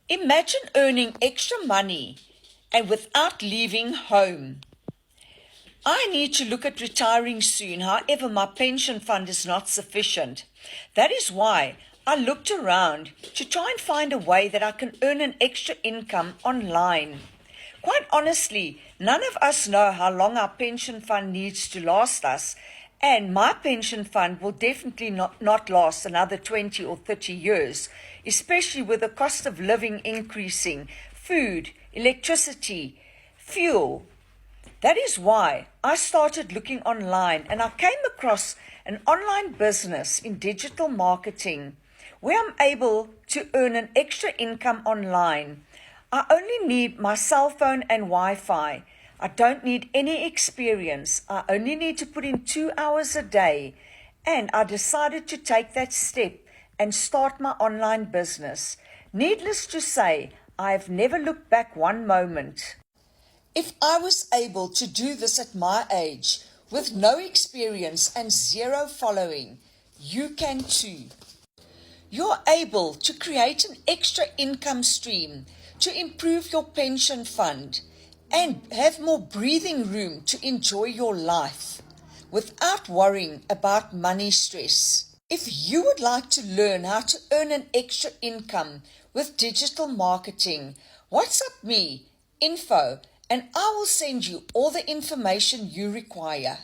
Imagine earning extra money and without leaving home. I need to look at retiring soon, however, my pension fund is not sufficient. That is why I looked around to try and find a way that I can earn an extra income online. Quite honestly, none of us know how long our pension fund needs to last us, and my pension fund will definitely not last another 20 or 30 years, especially with the cost of living increasing, food, electricity, fuel. That is why I started looking online and I came across an online business in digital marketing where I'm able to earn an extra income online. I only need my cell phone and Wi-Fi. I don't need any experience. I only need to put in 2 hours a day. And I decided to take that step and start my online business. Needless to say, I've never looked back one moment. If I was able to do this at my age, with no experience and zero following, you can too. You're able to create an extra income stream to improve your pension fund and have more breathing room to enjoy your life without worrying about money stress. If you would like to learn how to earn an extra income with digital marketing, WhatsApp me, info, and I will send you all the information you require.